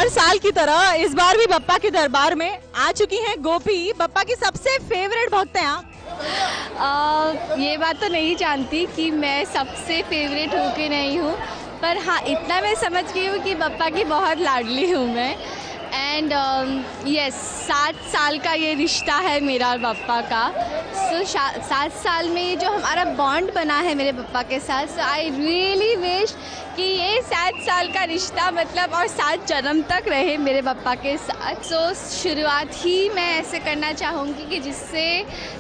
हर साल की तरह इस बार भी बप्पा के दरबार में आ चुकी हैं गोपी। बप्पा की सबसे फेवरेट भक्त हैं आप। ये बात तो नहीं जानती कि मैं सबसे फेवरेट हूँ कि नहीं हूँ, पर हाँ इतना मैं समझ गई हूँ कि बप्पा की बहुत लाडली हूँ मैं। एंड यस 7 साल का ये रिश्ता है मेरा और बप्पा का। सो 7 साल में ये जो हमारा बॉन्ड बना है मेरे बप्पा के साथ, सो आई रियली विश कि ये 7 साल का रिश्ता मतलब और 7 जन्म तक रहे मेरे बप्पा के साथ। सो शुरुआत ही मैं ऐसे करना चाहूँगी कि जिससे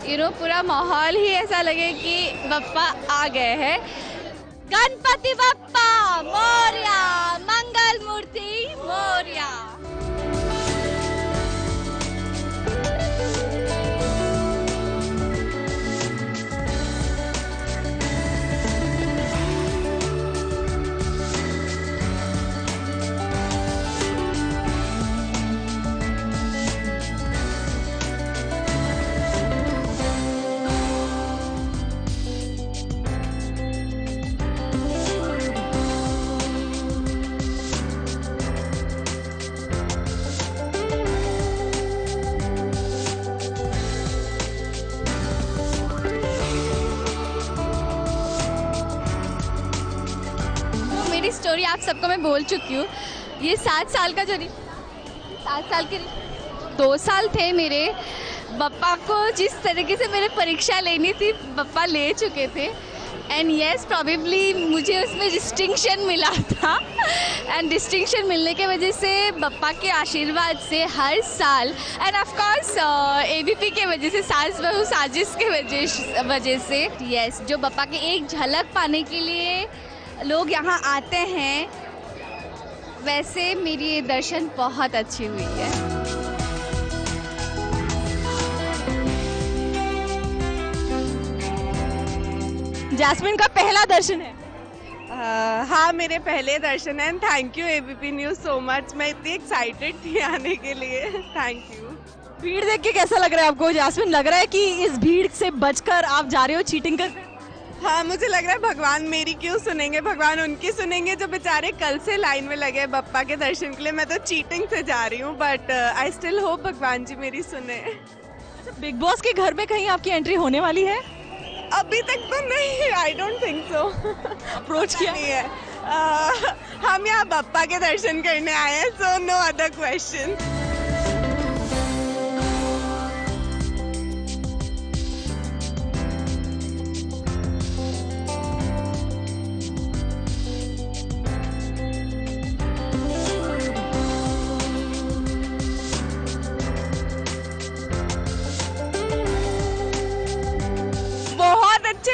पूरा माहौल ही ऐसा लगे कि बप्पा आ गए हैं। गणपति बप्पा मोरया, मंगल मूर्ति मोरया। मेरी स्टोरी आप सबको मैं बोल चुकी हूँ। ये 7 साल का 7 साल के 2 साल थे मेरे। बप्पा को जिस तरीके से मेरे परीक्षा लेनी थी बप्पा ले चुके थे। एंड येस प्रोबेबली मुझे उसमें डिस्टिंक्शन मिला था। एंड डिस्टिंक्शन मिलने के वजह से बप्पा के आशीर्वाद से हर साल एंड ऑफ कोर्स एबीपी के वजह से सास बहू साजिश के वजह से येस जो बप्पा की एक झलक पाने के लिए लोग यहाँ आते हैं, वैसे मेरी ये दर्शन बहुत अच्छी हुई है। जैस्मिन का पहला दर्शन है। हाँ मेरे पहले दर्शन है। Thank you ABP news so much. मैं इतनी एक्साइटेड थी आने के लिए। Thank you. भीड़ देख के कैसा लग रहा है आपको जैस्मिन? लग रहा है कि इस भीड़ से बचकर आप जा रहे हो चीटिंग कर? हाँ मुझे लग रहा है भगवान मेरी क्यों सुनेंगे, भगवान उनकी सुनेंगे जो बेचारे कल से लाइन में लगे हैं बप्पा के दर्शन के लिए। मैं तो चीटिंग से जा रही हूँ बट आई स्टिल होप भगवान जी मेरी सुने। अच्छा, बिग बॉस के घर में कहीं आपकी एंट्री होने वाली है? अभी तक तो नहीं, I don't think so. Approach किया नहीं है। हम यहाँ बप्पा के दर्शन करने आए हैं, सो नो अदर क्वेश्चन।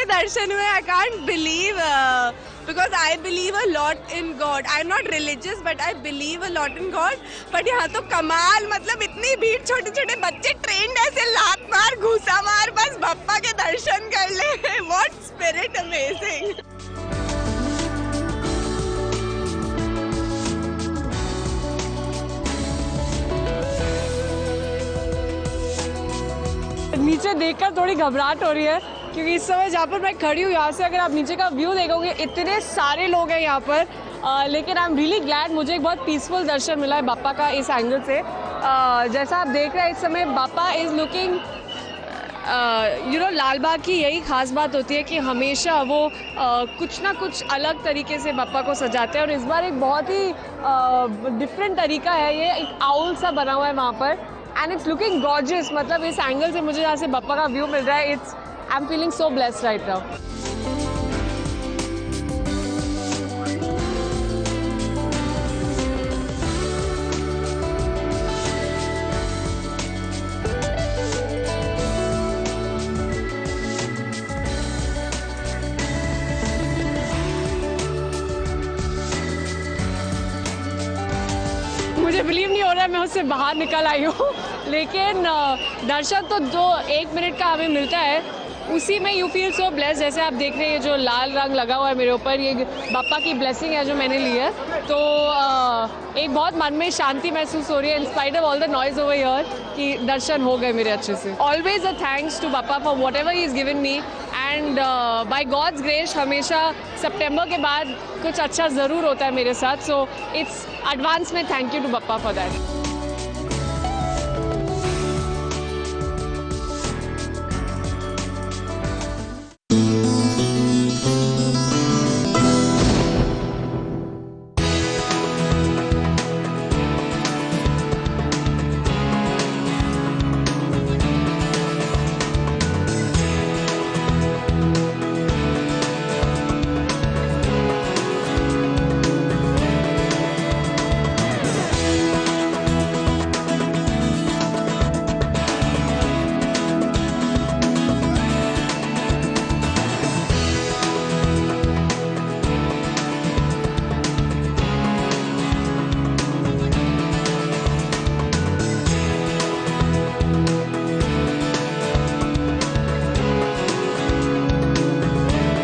दर्शन हुए। I can't believe because I believe a lot in God. I am not religious but I believe a lot in God. But यहाँ तो कमाल, मतलब इतनी भीड़, छोटे छोटे बच्चे ट्रेंड ऐसे लात मार घूसा मार बस बप्पा के दर्शन कर ले। What spirit amazing. नीचे देखकर थोड़ी घबराहट हो रही है क्योंकि इस समय जहाँ पर मैं खड़ी हूँ यहाँ से अगर आप नीचे का व्यू देखोगे इतने सारे लोग हैं यहाँ पर। लेकिन आई एम रियली ग्लैड मुझे एक बहुत पीसफुल दर्शन मिला है बापा का इस एंगल से। जैसा आप देख रहे हैं इस समय बापा इज़ लुकिंग लाल बाग की यही खास बात होती है कि हमेशा वो कुछ ना कुछ अलग तरीके से बापा को सजाते हैं और इस बार एक बहुत ही डिफरेंट तरीका है। ये एक आउल सा बना हुआ है वहाँ पर एंड इट्स लुकिंग गॉर्जियस। मतलब इस एंगल से मुझे यहाँ से बापा का व्यू मिल रहा है। I'm feeling so blessed right now. मुझे बिलीव नहीं हो रहा है मैं उससे बाहर निकल आई हूँ। लेकिन दर्शन तो जो 1 मिनट का हमें मिलता है उसी में यू फील सो ब्लेस्ड। जैसे आप देख रहे हैं जो लाल रंग लगा हुआ है मेरे ऊपर, ये बापा की ब्लेसिंग है जो मैंने ली है। तो एक बहुत मन में शांति महसूस हो रही है in spite of all the noise over here कि दर्शन हो गए मेरे अच्छे से। Always a thanks to Bappa for whatever he is given me and by God's grace हमेशा सितंबर के बाद कुछ अच्छा ज़रूर होता है मेरे साथ। सो इट्स एडवांस में thank you to Bappa for that.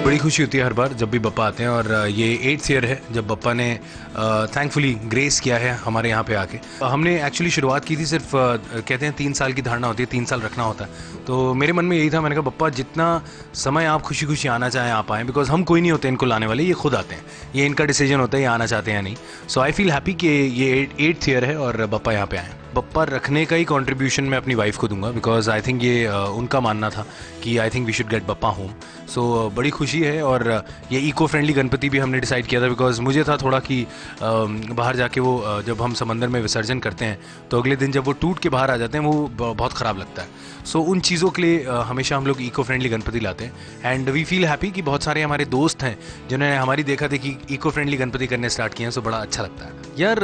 बड़ी खुशी होती है हर बार जब भी बप्पा आते हैं, और ये 8th ईयर है जब बप्पा ने थैंकफुली ग्रेस किया है हमारे यहाँ पे आके। हमने एक्चुअली शुरुआत की थी सिर्फ कहते हैं 3 साल की धारणा होती है, 3 साल रखना होता है। तो मेरे मन में यही था, मैंने कहा बप्पा जितना समय आप खुशी खुशी आना चाहें आप आएँ, बिकॉज हम कोई नहीं होते इनको लाने वाले, ये खुद आते हैं, ये इनका डिसीजन होता है ये आना चाहते हैं या नहीं। सो आई फील हैप्पी कि ये 8th ईयर है और बप्पा यहाँ पे आए। बप्पा रखने का ही कंट्रीब्यूशन मैं अपनी वाइफ को दूंगा, बिकॉज आई थिंक ये उनका मानना था कि I think we should get Bappa home. So बड़ी खुशी है, और ये इको फ्रेंडली गणपति भी हमने डिसाइड किया था, बिकॉज मुझे था थोड़ा कि बाहर जाके वो जब हम समंदर में विसर्जन करते हैं तो अगले दिन जब वो टूट के बाहर आ जाते हैं वो बहुत ख़राब लगता है। सो उन चीज़ों के लिए हमेशा हम लोग इको फ्रेंडली गणपति लाते हैं, एंड वी फील हैप्पी कि बहुत सारे हमारे दोस्त हैं जिन्होंने हमारी देखा देखी इको फ्रेंडली गणपति करने स्टार्ट किए हैं। सो बड़ा अच्छा लगता है यार।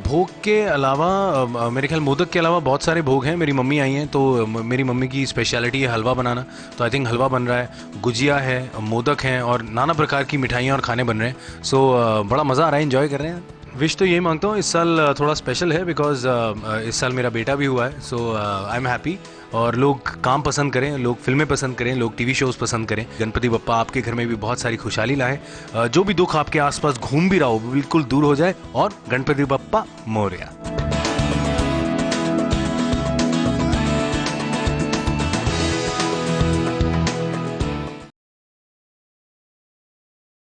भोग के अलावा मेरे ख्याल मोदक के अलावा बहुत सारे भोग हैं। मेरी मम्मी आई हैं तो मेरी मम्मी की स्पेशलिटी है हलवा बनाना, तो आई थिंक हलवा बन रहा है, गुजिया है, मोदक हैं और नाना प्रकार की मिठाइयाँ और खाने बन रहे हैं। सो बड़ा मज़ा आ रहा है, एंजॉय कर रहे हैं। विश तो यही मांगता हूँ, इस साल थोड़ा स्पेशल है बिकॉज इस साल मेरा बेटा भी हुआ है। सो आई एम हैप्पी, और लोग काम पसंद करें, लोग फिल्में पसंद करें, लोग टीवी शोज़ पसंद करें। गणपति बप्पा आपके घर में भी बहुत सारी खुशहाली लाएं, जो भी दुख आपके आसपास घूम भी रहा हो बिल्कुल दूर हो जाए, और गणपति बप्पा मोरया।